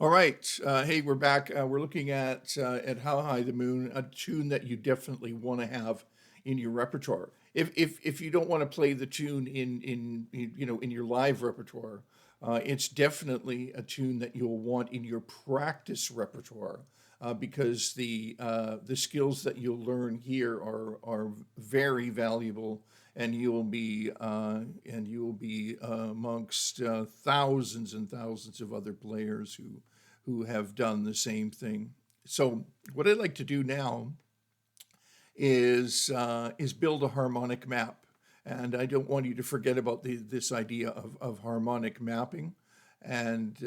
All right. Hey, we're back. We're looking at How High the Moon, a tune that you definitely want to have in your repertoire. If you don't want to play the tune in your live repertoire, it's definitely a tune that you'll want in your practice repertoire, because the skills that you'll learn here are very valuable, and you'll be amongst thousands and thousands of other players who have done the same thing. So what I'd like to do now is build a harmonic map, and I don't want you to forget about this idea of harmonic mapping, and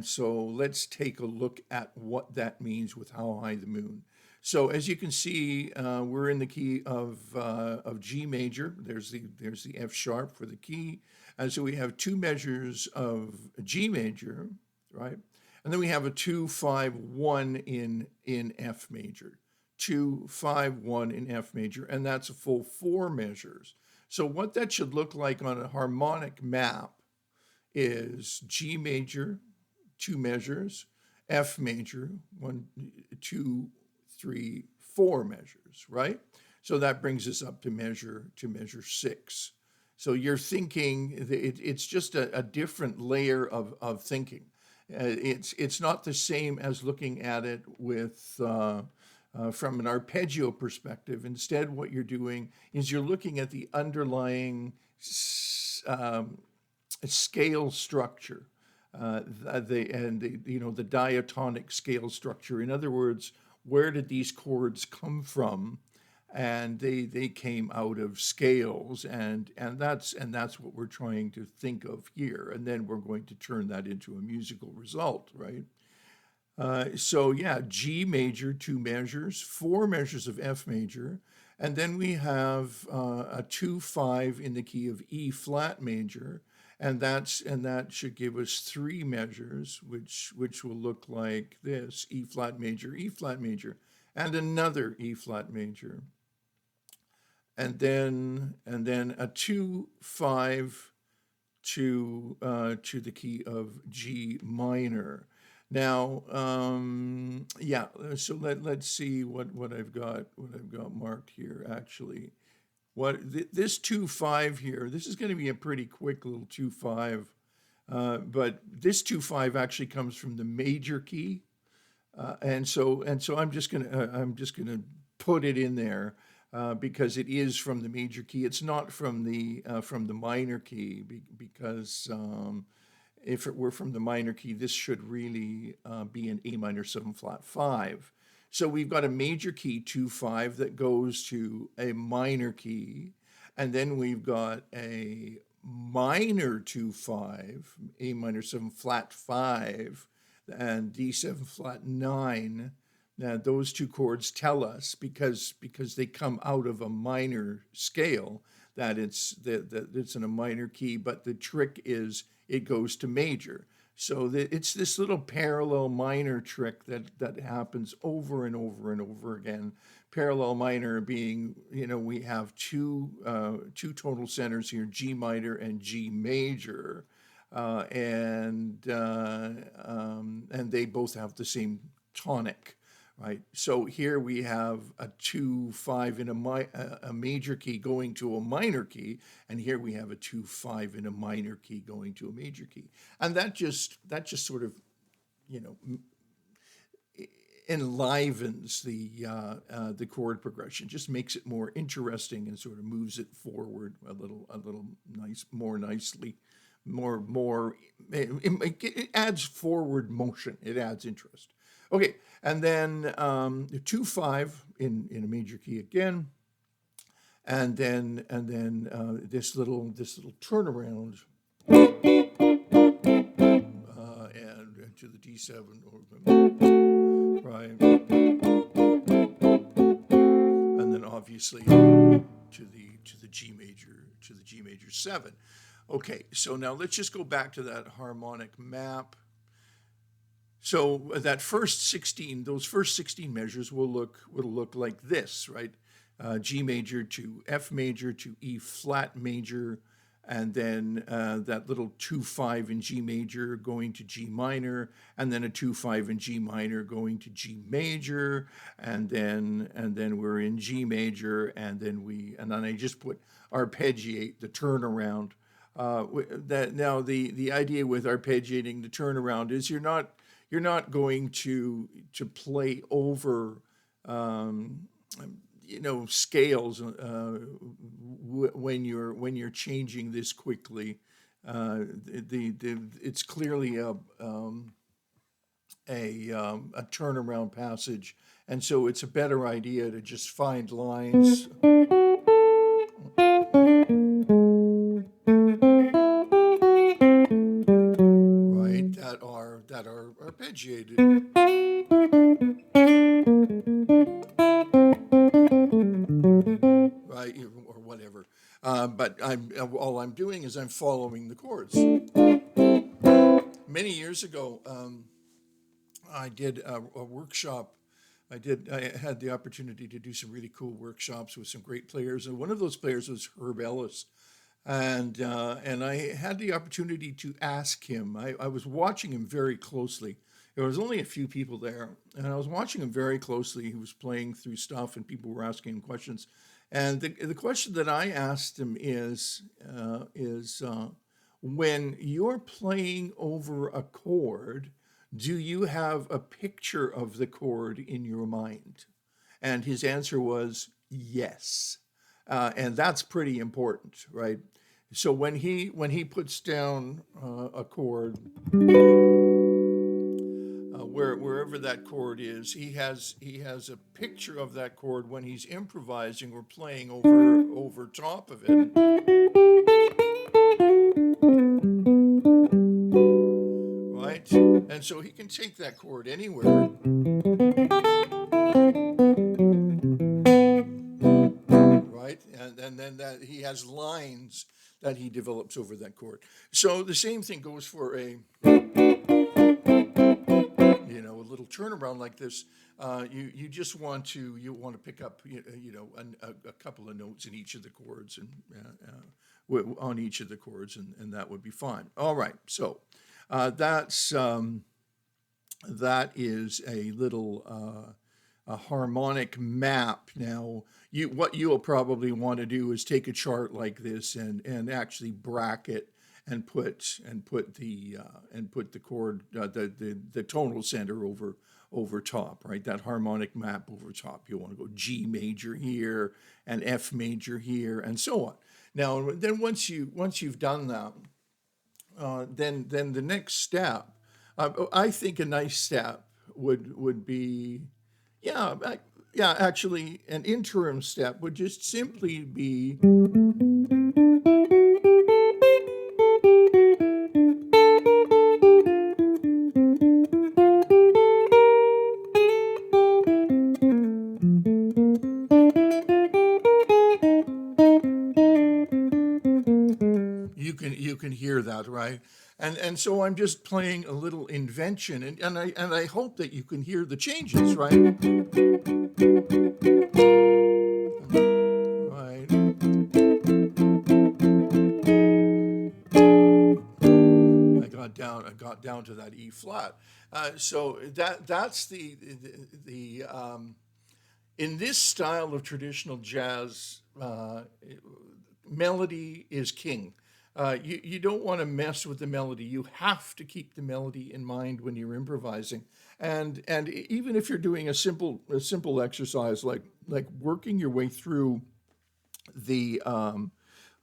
so let's take a look at what that means with How High the Moon. So as you can see, we're in the key of G major. There's the F sharp for the key, and so we have two measures of G major, right? And then we have a 2-5-1 in F major, 2-5-1 in F major, and that's a full four measures. So what that should look like on a harmonic map is G major, two measures, F major, 1, 2, 3, 4 measures, right? So that brings us up to measure six. So you're thinking it's just a different layer of thinking. It's not the same as looking at it with from an arpeggio perspective. Instead, what you're doing is you're looking at the underlying scale structure, the diatonic scale structure. In other words, where did these chords come from? And they came out of scales, and that's what we're trying to think of here. And then we're going to turn that into a musical result, right? So yeah, G major, two measures, four measures of F major, and then we have a 2-5 in the key of E flat major, and that should give us three measures, which will look like this: E flat major, and another E flat major, and then a 2-5 to the key of G minor. Now, yeah. So let's see what I've got marked here. Actually, this 2-5 here. This is going to be a pretty quick little 2-5, but this 2-5 actually comes from the major key, and so I'm just gonna put it in there, because it is from the major key. It's not from the minor key, because if it were from the minor key, this should really be an A minor 7 flat 5. So we've got a major key 2-5 that goes to a minor key, and then we've got a minor 2-5, A minor 7 flat 5, and D7 flat 9. Now, those two chords tell us, because they come out of a minor scale, that it's in a minor key. But the trick is it goes to major. So it's this little parallel minor trick that happens over and over and over again. Parallel minor being, we have two tonal centers here, G minor and G major, and they both have the same tonic. Right. So here we have a 2-5 in a major key going to a minor key, and here we have a 2-5 in a minor key going to a major key, and that just sort of, you know, enlivens the chord progression, just makes it more interesting and sort of moves it forward a little more nicely, it adds forward motion, it adds interest. Okay, and then 2-5 in a major key again, and then this little turnaround, and to the D7, right, and then obviously to the G major 7. Okay, so now let's just go back to that harmonic map. So those first 16 measures will look like this, right? G major to F major to E flat major, and then that little 2-5 in G major going to G minor, and then a 2-5 in G minor going to G major, and then we're in G major, and then I just put arpeggiate the turnaround. That now the idea with arpeggiating the turnaround is you're not going to play over scales when you're changing this quickly. It's clearly a turnaround passage, and so it's a better idea to just find lines. Right, that are arpeggiated. Right, or whatever. But all I'm doing is I'm following the chords. Many years ago, I did a workshop. I had the opportunity to do some really cool workshops with some great players, and one of those players was Herb Ellis. And I had the opportunity to ask him. I was watching him very closely. There was only a few people there, and I was watching him very closely. He was playing through stuff, and people were asking him questions. And the question that I asked him is when you're playing over a chord, do you have a picture of the chord in your mind? And his answer was yes. And that's pretty important, right? So when he puts down a chord, wherever that chord is, he has a picture of that chord when he's improvising or playing over top of it. Right? And so he can take that chord anywhere. Right? And then that he has lines that he develops over that chord. So the same thing goes for a little turnaround like this. You just want to pick up a couple of notes in each of the chords and on each of the chords, and that would be fine. All right, so that is a little a harmonic map. Now, what you'll probably want to do is take a chart like this and actually bracket and put the chord the tonal center over top, right? That harmonic map over top. You want to go G major here and F major here and so on. Now, then once you've done that, then the next step, I think a nice step would be, actually an interim step would just simply be you can hear that, right? And so I'm just playing a little invention, and I hope that you can hear the changes, right? Right. I got down to that E flat. So that's the in this style of traditional jazz, melody is king. You don't want to mess with the melody. You have to keep the melody in mind when you're improvising. And even if you're doing a simple exercise like working your way through the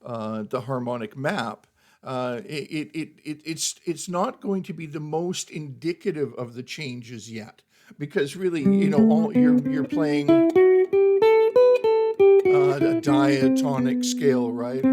harmonic map, it's not going to be the most indicative of the changes yet, because really, all you're playing a diatonic scale, right?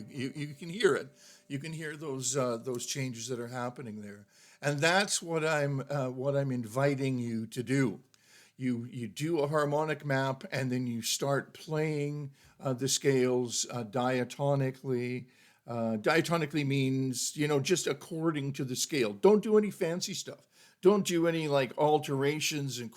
You can hear it. You can hear those changes that are happening there, and that's what I'm inviting you to do. you do a harmonic map, and then you start playing the scales diatonically. Diatonically means, just according to the scale. Don't do any fancy stuff. Don't do any like alterations and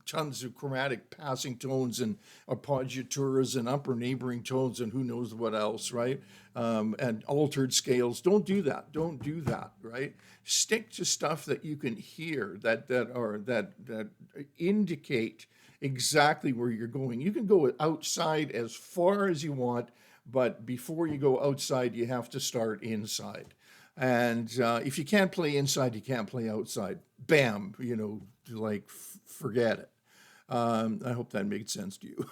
tons of chromatic passing tones and appoggiaturas and upper neighboring tones and who knows what else, right? And altered scales. Don't do that. Don't do that, right? Stick to stuff that you can hear that indicate exactly where you're going. You can go outside as far as you want, but before you go outside, you have to start inside. And if you can't play inside, you can't play outside. Bam, like forget it. I hope that made sense to you.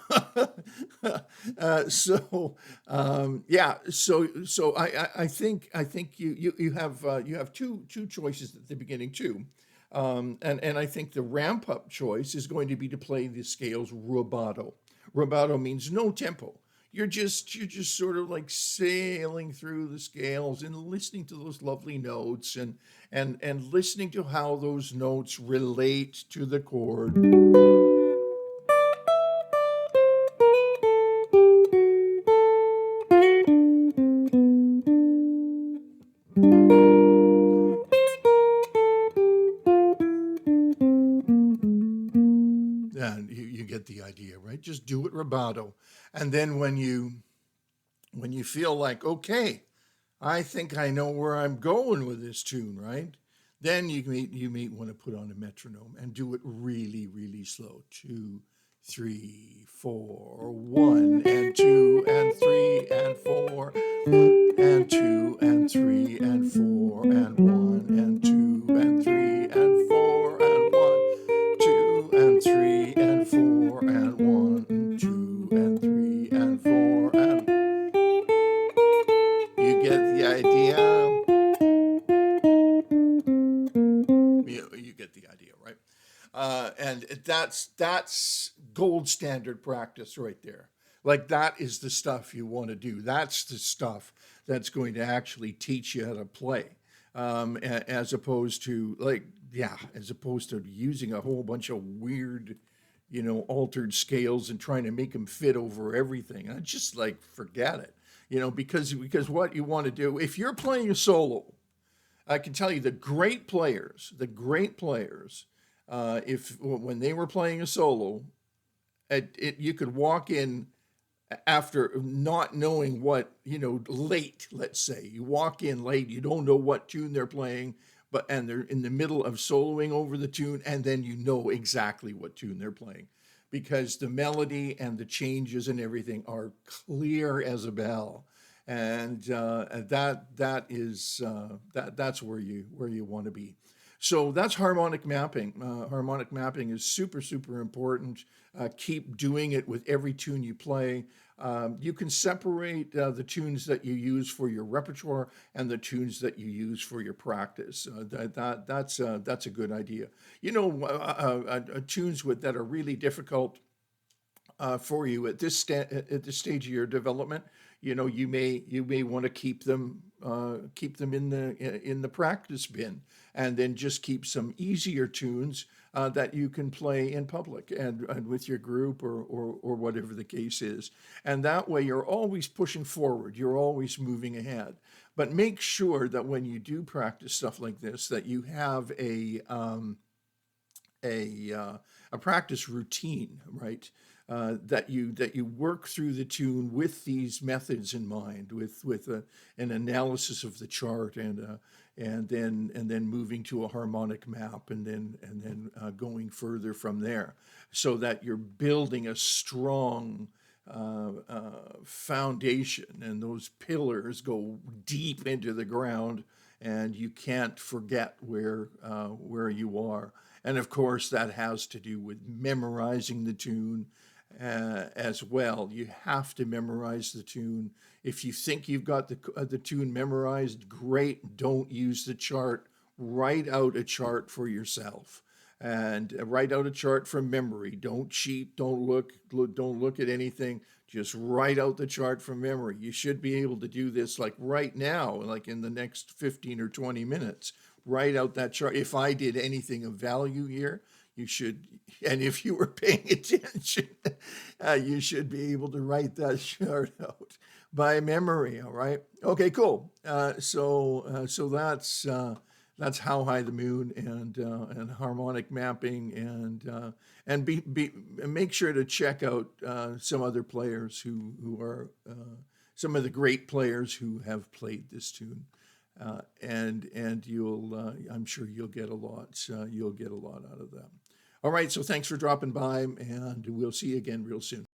Yeah. So I think you have two choices at the beginning too, and I think the ramp up choice is going to be to play the scales rubato. Rubato means no tempo. You're just sort of like sailing through the scales and listening to those lovely notes and listening to how those notes relate to the chord. And you get the idea, right? Just do it rubato. And then when you feel like, okay, I think I know where I'm going with this tune, right? Then you may want to put on a metronome and do it really, really slow. 2, 3, 4, 1 and 2 and 3 and 4 and 2 and 3 and 4 and 1 and 2 and 3 and 4 and 1, 2 and 3 and 4 and 1, 2 and 3 and 4 and you get the idea. You get the idea, right? And that's gold standard practice right there. Like that is the stuff you want to do. That's the stuff that's going to actually teach you how to play, as opposed to as opposed to using a whole bunch of weird, altered scales and trying to make them fit over everything. I just like forget it, because what you want to do if you're playing a solo, I can tell you the great players, if when they were playing a solo, you could walk in after not knowing what, late, let's say. You walk in late, you don't know what tune they're playing, and they're in the middle of soloing over the tune, and then you know exactly what tune they're playing because the melody and the changes and everything are clear as a bell. And that's where you want to be. So that's harmonic mapping. Harmonic mapping is super, super important. Keep doing it with every tune you play. You can separate the tunes that you use for your repertoire and the tunes that you use for your practice. That's a good idea. Tunes that are really difficult for you at this stage of your development. You may want to keep them in the practice bin, and then just keep some easier tunes that you can play in public and with your group or whatever the case is. And that way you're always pushing forward, you're always moving ahead. But make sure that when you do practice stuff like this, that you have a practice routine, right? That you work through the tune with these methods in mind, with an analysis of the chart and then moving to a harmonic map and then going further from there, so that you're building a strong foundation, and those pillars go deep into the ground, and you can't forget where you are. And of course, that has to do with memorizing the tune as well. You have to memorize the tune. If you think you've got the tune memorized, great. Don't use the chart. Write out a chart for yourself, and write out a chart from memory. Don't cheat. Don't look at anything. Just write out the chart from memory. You should be able to do this like right now, like in the next 15 or 20 minutes. Write out that chart. If I did anything of value here, you should, and if you were paying attention, you should be able to write that chart out by memory. All right. Okay. Cool. So that's How High the Moon and harmonic mapping and make sure to check out some other players who are some of the great players who have played this tune. And you'll I'm sure you'll get a lot out of them. All right, so thanks for dropping by, and we'll see you again real soon.